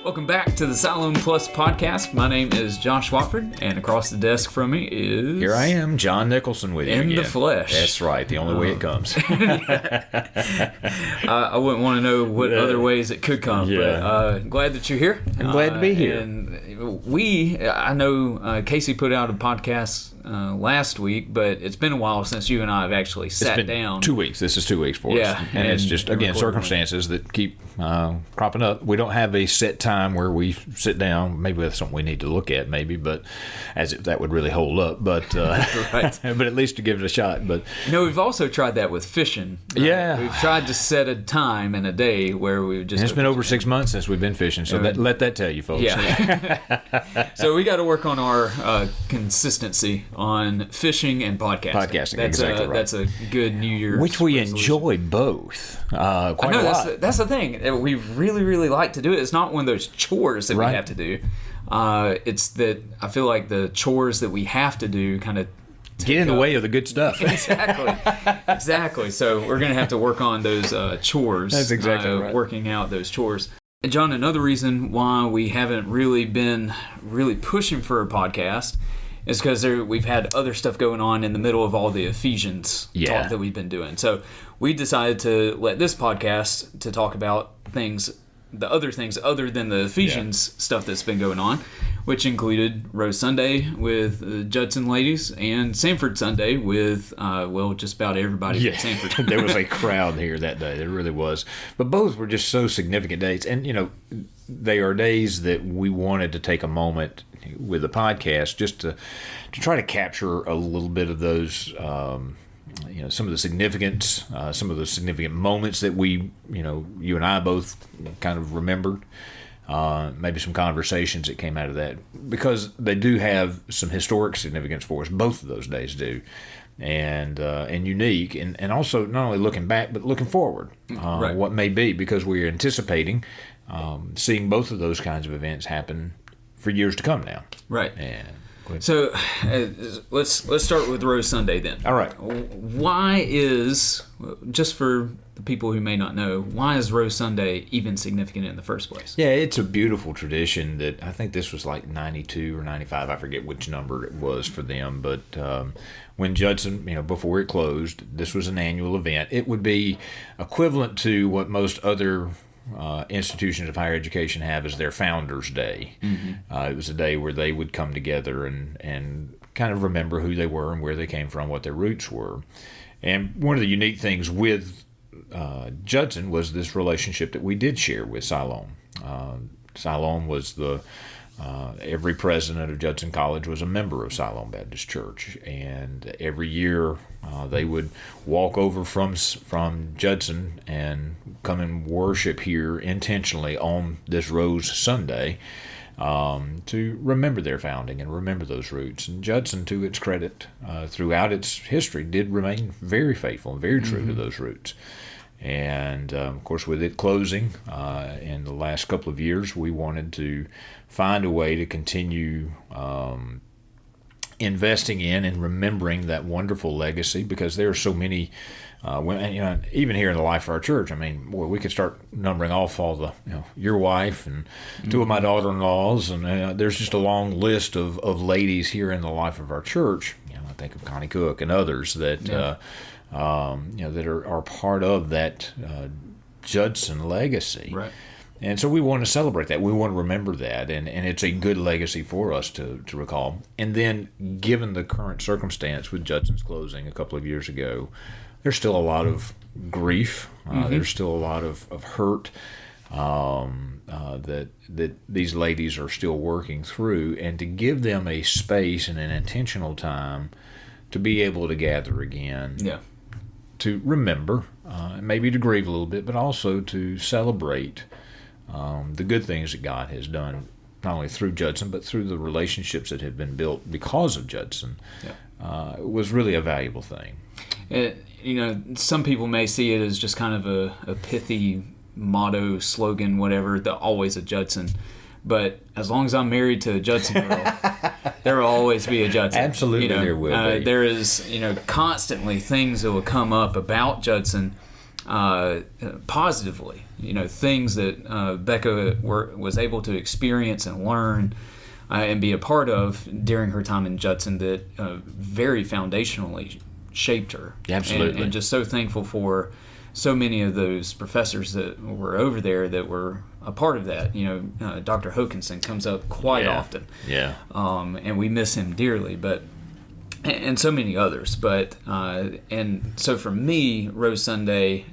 Welcome back to the Siloam Plus podcast. My name is Josh Watford, and across the desk from me is... Here I am, John Nicholson with you in again. the flesh. That's right, the only way it comes. I wouldn't want to know what other ways it could come, but glad that you're here. I'm glad to be here. And I know Casey put out a podcast last week, but it's been a while since you and I have actually sat down. 2 weeks. This is 2 weeks for us. And it's just, again, circumstances that keep cropping up. We don't have a set time where we sit down. Maybe that's something we need to look at, maybe, but as if that would really hold up. But right. But at least to give it a shot. But we've also tried that with fishing. Right? Yeah. We've tried to set a time and a day where we just... And it's been over 6 months since we've been fishing, so let that tell you, folks. Yeah. So we got to work on our consistency on fishing and podcasting. That's exactly right. That's a good New Year's which we resolution. Enjoy both quite a lot. That's the thing. We really, really like to do it. It's not one of those chores that we have to do. It's that I feel like the chores that we have to do kind of get in the way of the good stuff. Exactly. So we're going to have to work on those chores. That's exactly right. Working out those chores. And John, another reason why we haven't really been pushing for a podcast is because we've had other stuff going on in the middle of all the Ephesians talk that we've been doing. So we decided to let this podcast to talk about the other things other than the Ephesians stuff that's been going on, which included Rose Sunday with the Judson ladies and Samford Sunday with, just about everybody at Samford. There was a crowd here that day. There really was. But both were just so significant days. And, they are days that we wanted to take a moment with the podcast just to try to capture a little bit of those, some of the significance, some of the significant moments that we, you and I both kind of remembered. Maybe some conversations that came out of that, because they do have some historic significance for us. Both of those days do, and unique, and also not only looking back but looking forward, what may be, because we're anticipating seeing both of those kinds of events happen for years to come now. Right. And so let's start with Rose Sunday then. All right. Why is, just for the people who may not know, why is Rose Sunday even significant in the first place? Yeah, it's a beautiful tradition that I think this was like 92 or 95. I forget which number it was for them. But when Judson, before it closed, this was an annual event. It would be equivalent to what most other institutions of higher education have as their Founders Day. Mm-hmm. It was a day where they would come together and kind of remember who they were and where they came from, what their roots were. And one of the unique things with Judson was this relationship that we did share with Siloam. Siloam was every president of Judson College was a member of Siloam Baptist Church, and every year they would walk over from Judson and come and worship here intentionally on this Rose Sunday to remember their founding and remember those roots. And Judson, to its credit, throughout its history, did remain very faithful and very true to those roots. And, of course, with it closing in the last couple of years, we wanted to find a way to continue investing in and remembering that wonderful legacy, because there are so many, even here in the life of our church, we could start numbering off all the, your wife and two of my daughter-in-laws, and there's just a long list of ladies here in the life of our church. I think of Connie Cook and others that... that are part of that Judson legacy. Right. And so we want to celebrate that. We want to remember that. And it's a good legacy for us to recall. And then, given the current circumstance with Judson's closing a couple of years ago, there's still a lot of grief. There's still a lot of hurt that these ladies are still working through. And to give them a space and an intentional time to be able to gather again, to remember, maybe to grieve a little bit, but also to celebrate the good things that God has done, not only through Judson, but through the relationships that have been built because of Judson, was really a valuable thing. Some people may see it as just kind of a pithy motto, slogan, whatever, always a Judson. But as long as I'm married to a Judson girl, there will always be a Judson. Absolutely, there will be. There is, constantly things that will come up about Judson positively. things that Becca was able to experience and learn and be a part of during her time in Judson that very foundationally shaped her. Absolutely. And just so thankful for so many of those professors that were over there that were a part of that. Dr. Hokinson comes up quite often. Yeah. And we miss him dearly, and so many others. But and so for me, Rose Sunday,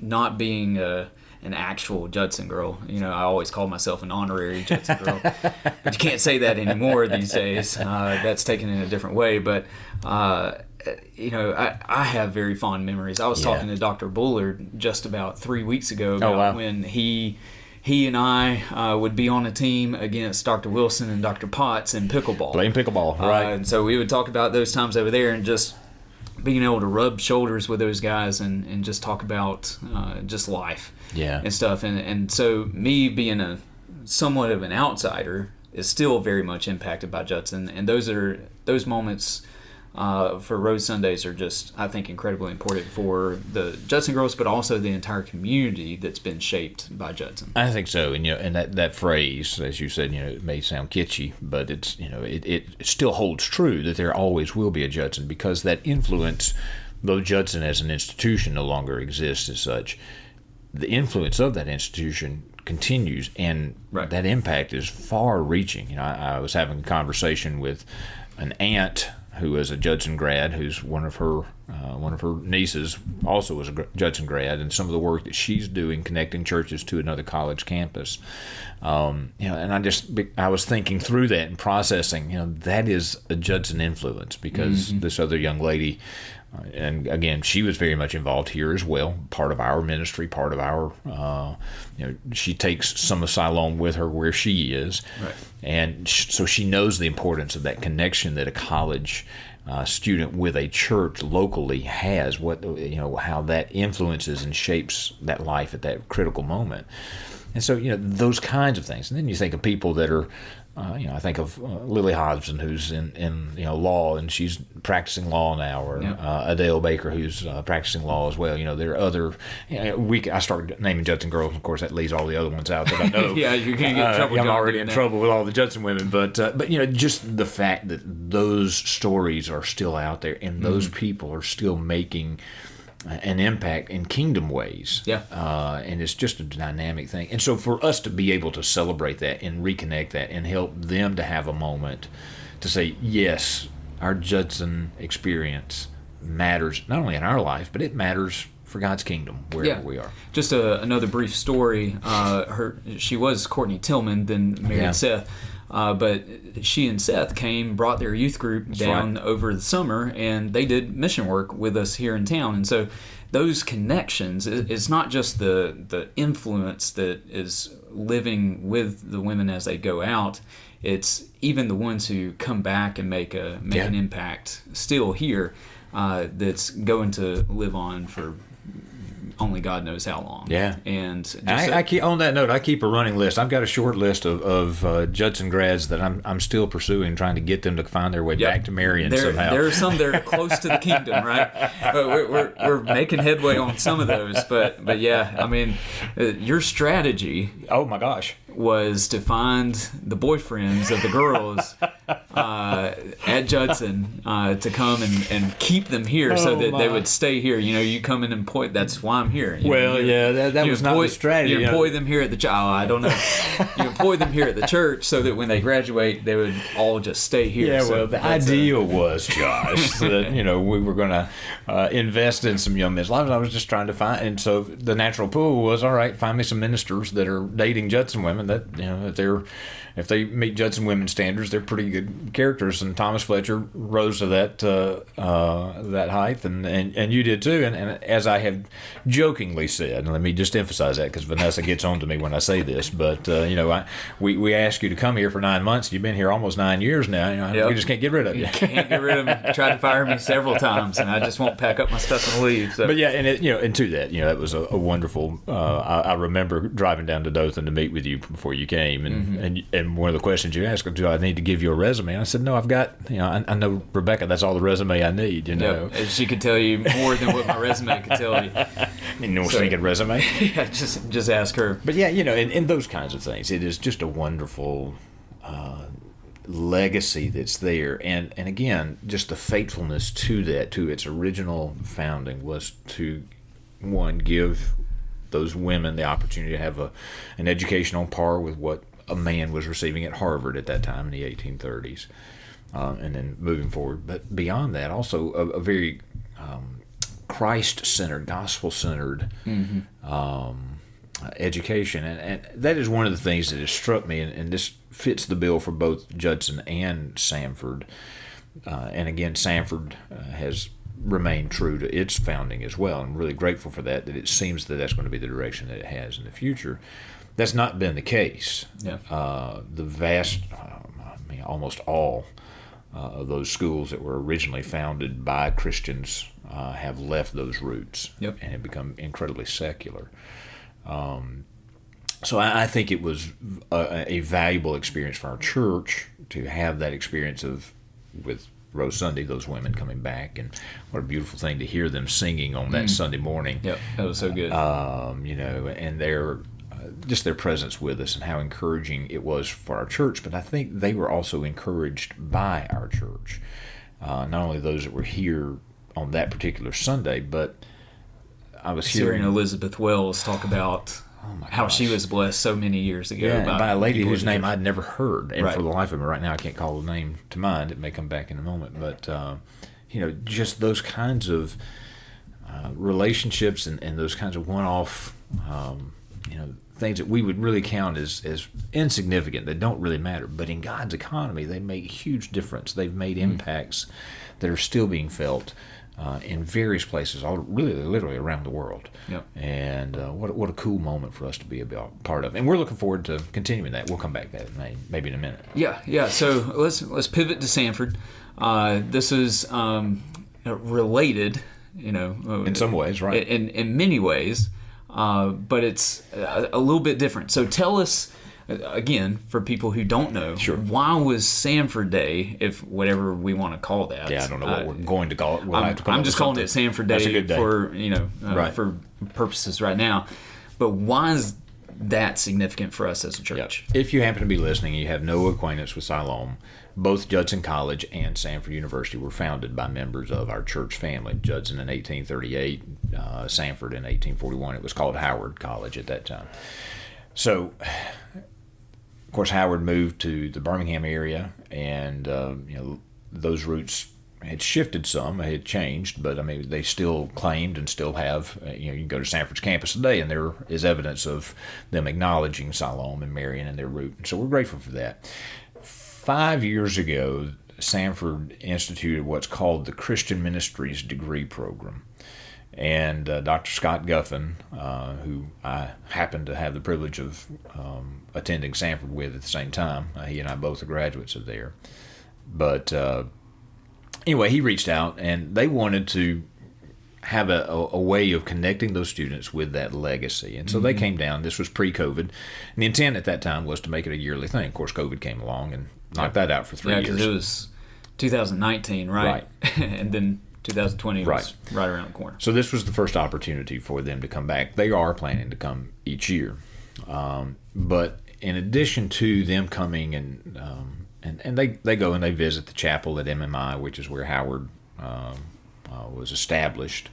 not being an actual Judson girl, I always call myself an honorary Judson girl, but you can't say that anymore these days. That's taken in a different way. But I have very fond memories. I was talking to Dr. Bullard just about 3 weeks ago about when he and I would be on a team against Dr. Wilson and Dr. Potts in pickleball. Playing pickleball, right. And so we would talk about those times over there and just being able to rub shoulders with those guys and just talk about just life and stuff. And so me being somewhat of an outsider is still very much impacted by Judson. And those moments for Rose Sundays are just, I think, incredibly important for the Judson girls, but also the entire community that's been shaped by Judson. I think so, and that phrase, as you said, it may sound kitschy, but it's it still holds true that there always will be a Judson, because that influence, though Judson as an institution no longer exists as such, the influence of that institution continues, and that impact is far-reaching. I was having a conversation with an aunt who is a Judson grad, who's one of her nieces also was a Judson grad, and some of the work that she's doing connecting churches to another college campus. And I was thinking through that and processing, that is a Judson influence, because this other young lady, and again, she was very much involved here as well, part of our ministry, part of our, she takes some of Siloam with her where she is. Right. And so she knows the importance of that connection that a college student with a church locally has, how that influences and shapes that life at that critical moment. And so, those kinds of things. And then you think of people that are, I think of Lily Hodgson, who's in law, and she's practicing law now, or Adele Baker, who's practicing law as well. There are other. I started naming Judson girls. Of course, that leaves all the other ones out that I know. Yeah, you're going to get in trouble. I'm already in trouble with all the Judson women, but just the fact that those stories are still out there, and those people are still making an impact in kingdom ways. And it's just a dynamic thing. And so for us to be able to celebrate that and reconnect that and help them to have a moment to say, yes, our Judson experience matters not only in our life, but it matters for God's kingdom wherever we are. Just another brief story. She was Courtney Tillman, then married Seth. But she and Seth brought their youth group down over the summer, and they did mission work with us here in town. And so those connections, it's not just the influence that is living with the women as they go out. It's even the ones who come back and make an impact still here that's going to live on for only God knows how long. Yeah. And I keep, on that note, I keep a running list. I've got a short list of Judson grads that I'm still pursuing, trying to get them to find their way back to Marion somehow. There are some that are close to the kingdom, right? We're making headway on some of those, but yeah, I mean, your strategy. Oh my gosh. Was to find the boyfriends of the girls at Judson to come and keep them here so that they would stay here. You come in and point. That's why I'm here. That was not the strategy. You employ them here at the I don't know. You employ them here at the church so that when they graduate, they would all just stay here. Yeah, well, the idea was, Josh, that we were going to invest in some young men's lives. I was just trying to find, and so the natural pool was, all right, find me some ministers that are dating Judson women that if they meet Judson women standards, they're pretty good characters. And Thomas Fletcher rose to that height, and you did too. And as I have jokingly said, and let me just emphasize that because Vanessa gets on to me when I say this, but we asked you to come here for 9 months. You've been here almost 9 years now. We just can't get rid of you. Can't get rid of me. Tried to fire me several times, and I just won't pack up my stuff and leave. So. But yeah, and to that, it was a wonderful. I remember driving down to Dothan to meet with you before you came, and one of the questions you asked, do I need to give you a resume? resume? I said, no, I've got, I know, Rebecca, that's all the resume I need, Yep. And she could tell you more than what my resume could tell you. Thinking resume? Yeah, just ask her. But yeah, in those kinds of things, it is just a wonderful legacy that's there. And again, just the faithfulness to that, to its original founding, was to, one, give those women the opportunity to have an education on par with what a man was receiving at Harvard at that time in the 1830s, and then moving forward. But beyond that, also a very Christ-centered, gospel-centered education. And that is one of the things that has struck me, and this fits the bill for both Judson and Samford. And again, Samford has remained true to its founding as well. I'm really grateful for that it seems that that's going to be the direction that it has in the future. That's not been the case. Yeah. The vast, almost all of those schools that were originally founded by Christians have left those roots. Yep. And have become incredibly secular. So I think it was a valuable experience for our church to have that experience with Rose Sunday, those women coming back, and what a beautiful thing to hear them singing on that Sunday morning. Yep, that was so good. And just their presence with us, and how encouraging it was for our church. But I think they were also encouraged by our church, not only those that were here on that particular Sunday, but I was hearing Elizabeth Wells talk about how she was blessed so many years ago by a lady whose name I'd never heard, and for the life of me right now I can't call the name to mind. It may come back in a moment, but just those kinds of relationships and those kinds of one-off things that we would really count as insignificant, that don't really matter, but in God's economy they make a huge difference. They've made impacts that are still being felt in various places, literally around the world. Yep. And what a cool moment for us to be a part of. And we're looking forward to continuing that. We'll come back to that maybe in a minute. Yeah. So let's pivot to Samford. This is related, in some ways, right? In many ways, but it's a little bit different. So tell us, again, for people who don't know, sure, why was Samford Day, if whatever we want to call that? Yeah, I don't know what we're going to call it. I'm just calling it Samford Day, for for purposes right now. But why is that significant for us as a church? Yeah. If you happen to be listening and you have no acquaintance with Siloam, both Judson College and Samford University were founded by members of our church family. Judson in 1838, Samford in 1841. It was called Howard College at that time. So, of course, Howard moved to the Birmingham area, and those roots had shifted some, they had changed, but they still claimed and still have. You can go to Samford's campus today, and there is evidence of them acknowledging Siloam and Marion and their root. So we're grateful for that. 5 years ago, Samford instituted what's called the Christian Ministries degree program. And Dr. Scott Guffin, who I happened to have the privilege of attending Samford with at the same time, he and I both are graduates of there. But anyway, he reached out, and they wanted to have a way of connecting those students with that legacy. And so they came down. This was pre-COVID. And the intent at that time was to make it a yearly thing. Of course, COVID came along and knocked that out for 3 years. Yeah, because it was 2019, right? And then 2020 was right around the corner. So this was the first opportunity for them to come back. They are planning to come each year. But in addition to them coming and they go and they visit the chapel at MMI, which is where Howard was established.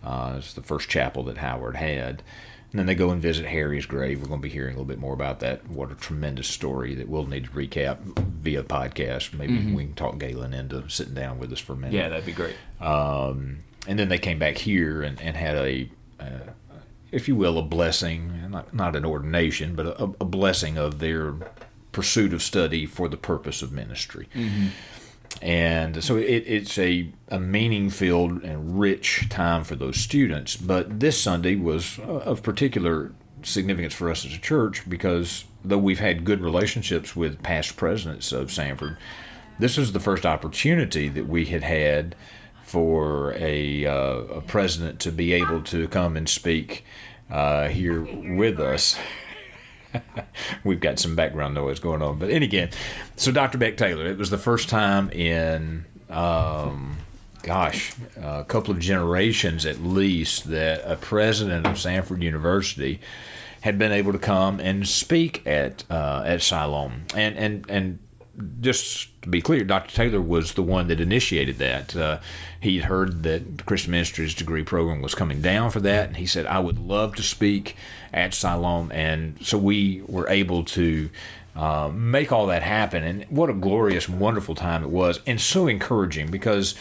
It's the first chapel that Howard had. And then they go and visit Harry's grave. We're going to be hearing a little bit more about that. What a tremendous story that we'll need to recap via podcast. Maybe we can talk Galen into sitting down with us for a minute. Yeah, that'd be great. And then they came back here and had a if you will, a blessing, not an ordination, but a blessing of their pursuit of study for the purpose of ministry. And so it's a meaning-filled and rich time for those students. But this Sunday was of particular significance for us as a church because though we've had good relationships with past presidents of Samford, this was the first opportunity that we had for a president to be able to come and speak here with us. We've got some background noise going on. But again, so Dr. Beck Taylor, it was the first time in, a couple of generations at least, that a president of Samford University had been able to come and speak at Siloam. And just to be clear, Dr. Taylor was the one that initiated that. He'd heard that the Christian Ministries degree program was coming down for that, and he said, I would love to speak at Siloam. And so we were able to make all that happen. And what a glorious, wonderful time it was, and so encouraging, because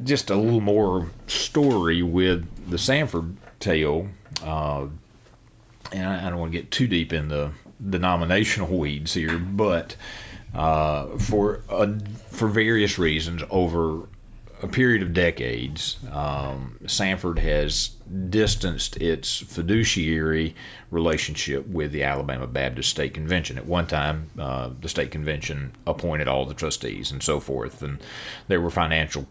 just a little more story with the Samford tale, and I don't want to get too deep in the denominational weeds here, but for various reasons, over a period of decades, Samford has distanced its fiduciary relationship with the Alabama Baptist State Convention. At one time, the State Convention appointed all the trustees and so forth, and there were financial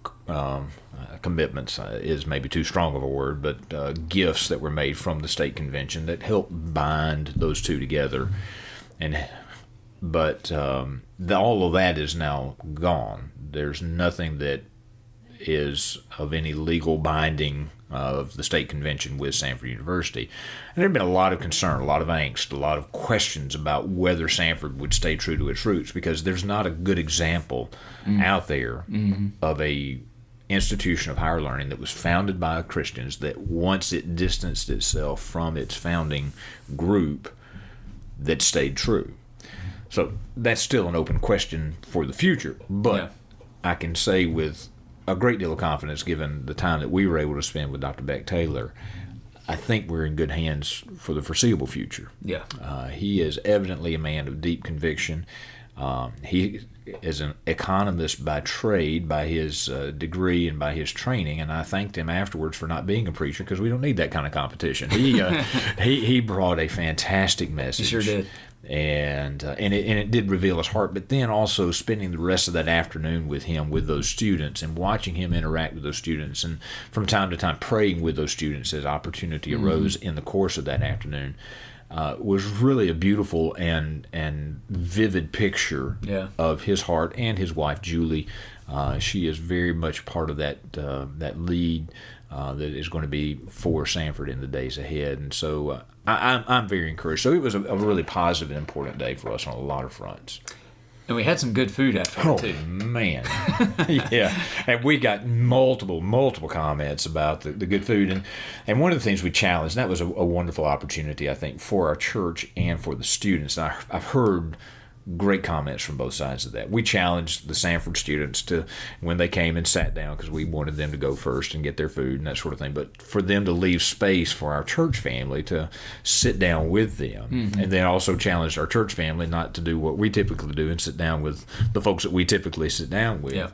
commitments, is maybe too strong of a word, but gifts that were made from the State Convention that helped bind those two together. But all of that is now gone. There's nothing that is of any legal binding of the State Convention with Samford University. And there have been a lot of concern, a lot of angst, a lot of questions about whether Samford would stay true to its roots, because there's not a good example out there of a institution of higher learning that was founded by Christians that, once it distanced itself from its founding group, that stayed true. So that's still an open question for the future, but I can say with a great deal of confidence, given the time that we were able to spend with Dr. Beck Taylor, I think we're in good hands for the foreseeable future. He is evidently a man of deep conviction. He is an economist by trade, by his degree and by his training, and I thanked him afterwards for not being a preacher, because we don't need that kind of competition. He brought a fantastic message. He sure did. And it did reveal his heart. But then also spending the rest of that afternoon with him, with those students, and watching him interact with those students, and from time to time praying with those students as opportunity arose in the course of that afternoon, was really a beautiful and vivid picture of his heart and his wife Julie. She is very much part of that lead that is going to be for Samford in the days ahead, and so I'm very encouraged. So it was a really positive and important day for us on a lot of fronts. And we had some good food after too. Oh, man. Yeah. And we got multiple comments about the good food. And one of the things we challenged, and that was a wonderful opportunity, I think, for our church and for the students. And I've heard great comments from both sides of that. We challenged the Samford students to, when they came and sat down, because we wanted them to go first and get their food and that sort of thing, but for them to leave space for our church family to sit down with them. And then also challenged our church family not to do what we typically do and sit down with the folks that we typically sit down with.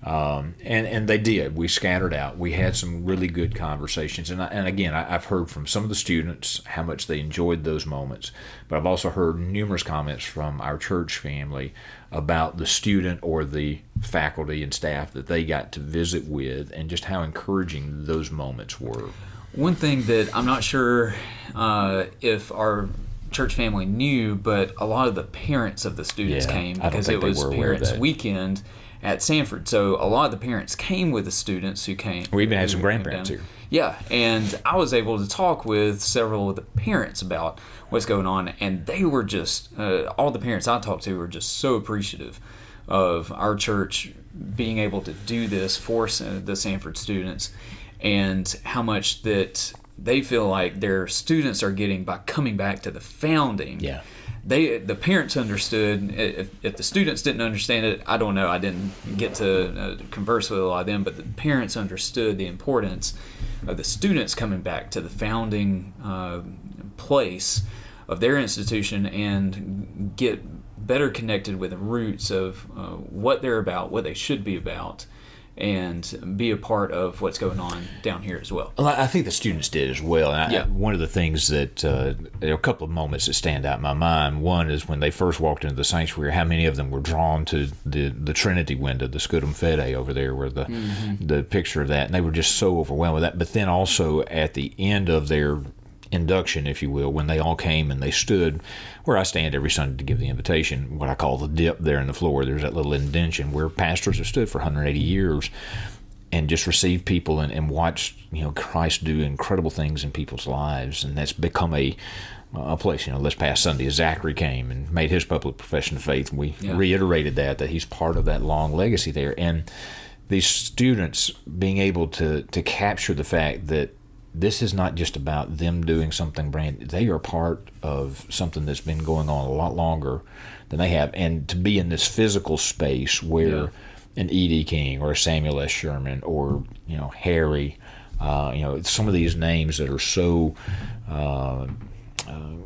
And they did. We scattered out. We had some really good conversations. And again, I've heard from some of the students how much they enjoyed those moments. But I've also heard numerous comments from our church family about the student or the faculty and staff that they got to visit with, and just how encouraging those moments were. One thing that I'm not sure if our church family knew, but a lot of the parents of the students came, because it was Parents Weekend at Samford. So a lot of the parents came with the students who came. We even had some grandparents here. Yeah, and I was able to talk with several of the parents about what's going on, and they were just, all the parents I talked to were just so appreciative of our church being able to do this for the Samford students, and how much that they feel like their students are getting by coming back to the founding. The parents understood. If the students didn't understand it, I don't know. I didn't get to converse with a lot of them, but the parents understood the importance of the students coming back to the founding place of their institution and get better connected with the roots of what they're about, what they should be about, and be a part of what's going on down here as well. Well, I think the students did as well. And one of the things that, there are a couple of moments that stand out in my mind. One is when they first walked into the sanctuary, how many of them were drawn to the Trinity window, the Scutum Fede over there, where the picture of that, and they were just so overwhelmed with that. But then also at the end of their induction, if you will, when they all came and they stood where I stand every Sunday to give the invitation, what I call the dip there in the floor. There's that little indention where pastors have stood for 180 years and just received people and watched, Christ do incredible things in people's lives. And that's become a place. This past Sunday, Zachary came and made his public profession of faith. We reiterated that he's part of that long legacy there. And these students being able to capture the fact that this is not just about them doing something brand new. They are part of something that's been going on a lot longer than they have. And to be in this physical space where an E.D. King or a Samuel S. Sherman or, Harry, some of these names that are so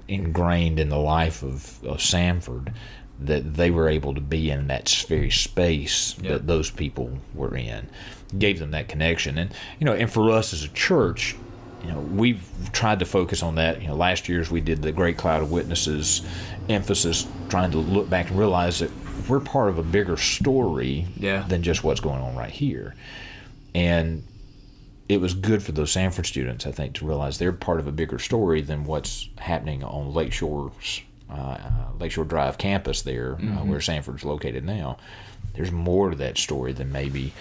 ingrained in the life of Samford, that they were able to be in that very space that those people were in, gave them that connection. And, and for us as a church, we've tried to focus on that. Last year as we did the Great Cloud of Witnesses emphasis, trying to look back and realize that we're part of a bigger story than just what's going on right here. And it was good for those Samford students, I think, to realize they're part of a bigger story than what's happening on Lakeshore Drive campus there, where Samford's located now. There's more to that story than maybe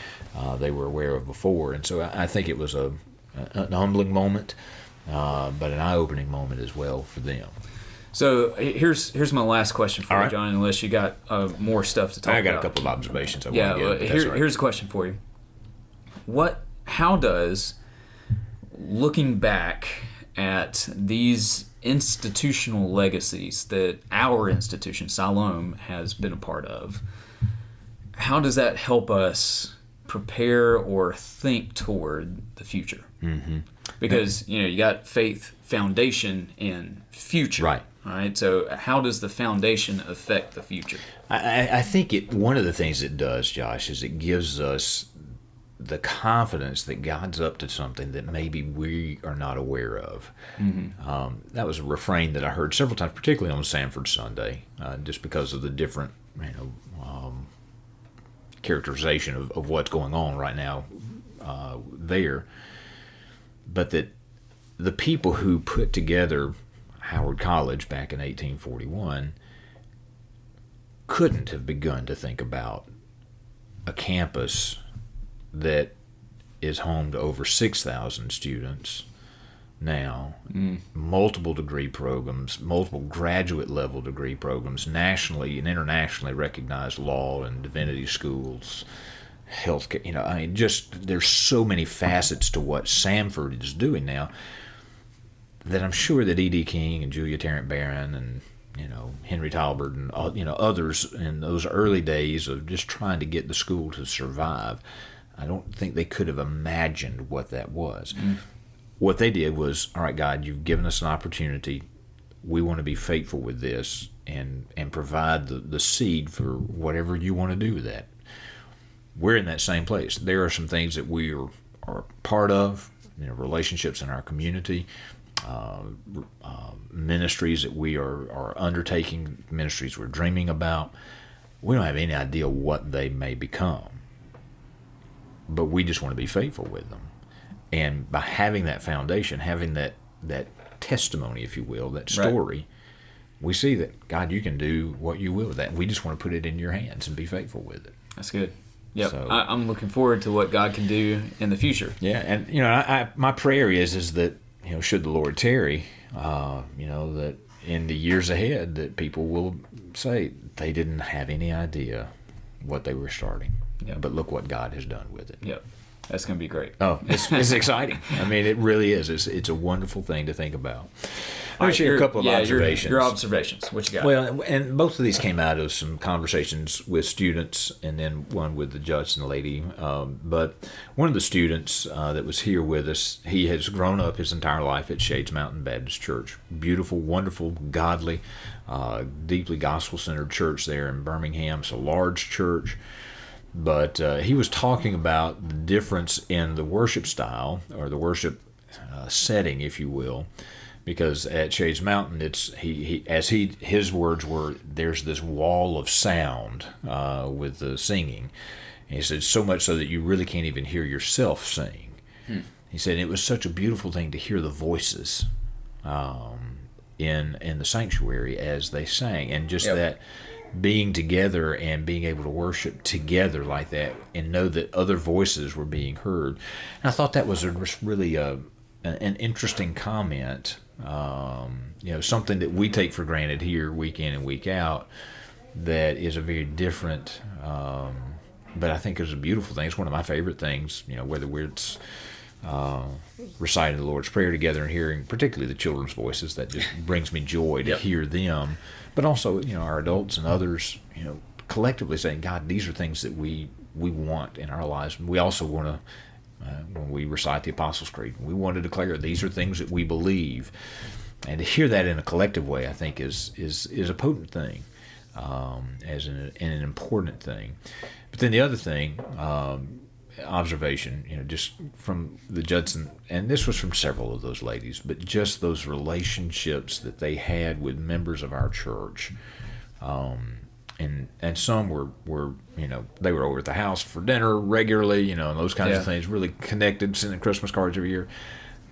they were aware of before. And so I think it was an humbling moment, but an eye-opening moment as well for them. So here's my last question for you, John, unless you got more stuff to talk about. I got a couple of observations I want to give. Here's a question for you. How does, looking back at these institutional legacies that our institution, Siloam, has been a part of, how does that help us prepare or think toward the future? Mm-hmm. Because, you got faith, foundation, and future. Right. All right. So how does the foundation affect the future? I think one of the things it does, Josh, is it gives us the confidence that God's up to something that maybe we are not aware of. Mm-hmm. That was a refrain that I heard several times, particularly on Samford Sunday, just because of the different, characterization of what's going on right now there. But that the people who put together Howard College back in 1841 couldn't have begun to think about a campus that is home to over 6,000 students now, multiple degree programs, multiple graduate level degree programs, nationally and internationally recognized law and divinity schools, healthcare. Just there's so many facets to what Samford is doing now that I'm sure that E.D. King and Julia Tarrant Barron and Henry Talbert and others in those early days of just trying to get the school to survive, I don't think they could have imagined what that was. What they did was, all right, God, you've given us an opportunity. We want to be faithful with this and provide the seed for whatever you want to do with that. We're in that same place. There are some things that we are part of, relationships in our community, ministries that we are undertaking, ministries we're dreaming about. We don't have any idea what they may become, but we just want to be faithful with them. And by having that foundation, having that testimony, if you will, that story, we see that, God, you can do what you will with that. We just want to put it in your hands and be faithful with it. That's good. Yep. So, I'm looking forward to what God can do in the future. Yeah, and my prayer is that should the Lord tarry, that in the years ahead that people will say they didn't have any idea what they were starting. Yep. But look what God has done with it. Yep. That's going to be great. Oh, it's exciting. I mean, it really is. It's a wonderful thing to think about. Let me share a couple of observations. Your observations. What you got? Well, and both of these came out of some conversations with students and then one with the Judson lady. But one of the students that was here with us, he has grown up his entire life at Shades Mountain Baptist Church. Beautiful, wonderful, godly, deeply gospel-centered church there in Birmingham. It's a large church. But he was talking about the difference in the worship style or the worship setting, if you will, because at Shades Mountain, his words were, there's this wall of sound with the singing. And he said so much so that you really can't even hear yourself sing. He said it was such a beautiful thing to hear the voices in the sanctuary as they sang, and just that being together and being able to worship together like that and know that other voices were being heard. And I thought that was really an interesting comment, something that we take for granted here week in and week out, that is a very different, but I think it's a beautiful thing. It's one of my favorite things, whether it's reciting the Lord's Prayer together and hearing particularly the children's voices. That just brings me joy to hear them, but also our adults and others collectively saying, God, these are things that we want in our lives. We also want to, when we recite the Apostles' Creed, we want to declare these are things that we believe, and to hear that in a collective way, I think is a potent thing, as an important thing. But then the other thing, observation, just from the Judson, and this was from several of those ladies, but just those relationships that they had with members of our church, and some were they were over at the house for dinner regularly, and those kinds of things, really connected, sending Christmas cards every year.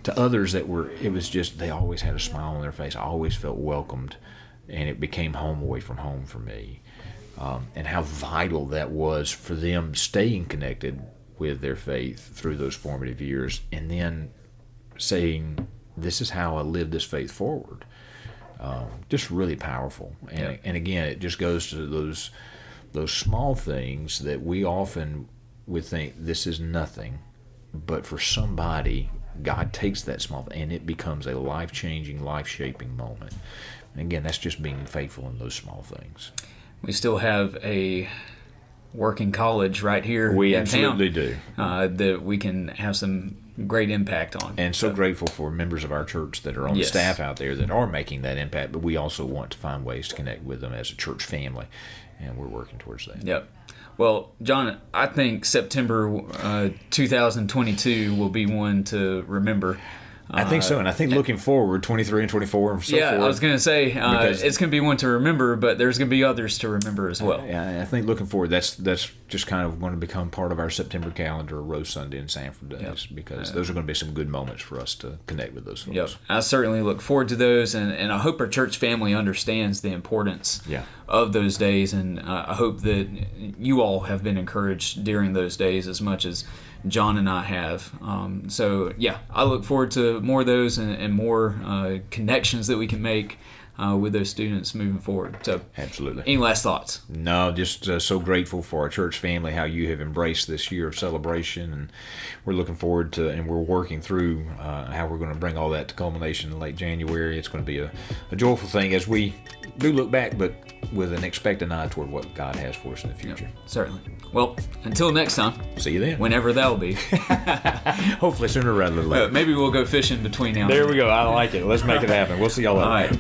To others it was just, they always had a smile on their face. I always felt welcomed, and it became home away from home for me, and how vital that was for them staying connected with their faith through those formative years, and then saying, this is how I live this faith forward. Just really powerful. And again, it just goes to those small things that we often would think this is nothing, but for somebody, God takes that small thing and it becomes a life-changing, life-shaping moment. And again, that's just being faithful in those small things. We still have a working college right here. We in absolutely town, do. that we can have some great impact on. And so grateful for members of our church that are on the staff out there that are making that impact, but we also want to find ways to connect with them as a church family, and we're working towards that. Yep. Well, John, I think September 2022 will be one to remember. I think so, and I think looking forward, 23 and 24 and so forth. I was going to say, it's going to be one to remember, but there's going to be others to remember as well. I think looking forward, that's just kind of going to become part of our September calendar, Rose Sunday and Samford Days, because those are going to be some good moments for us to connect with those folks. Yep. I certainly look forward to those, and I hope our church family understands the importance of those days, and I hope that you all have been encouraged during those days as much as John and I have. I look forward to more of those and more connections that we can make with those students moving forward. So, absolutely. Any last thoughts? No, just so grateful for our church family, how you have embraced this year of celebration, and we're looking forward to, and we're working through how we're going to bring all that to culmination in late January. It's going to be a joyful thing as we do look back, but with an expectant eye toward what God has for us in the future. Yep, certainly. Well, until next time. See you then. Whenever that'll be. Hopefully sooner rather than later. Maybe we'll go fishing between now and then. There we go. I like it. Let's make it happen. We'll see y'all later. All right.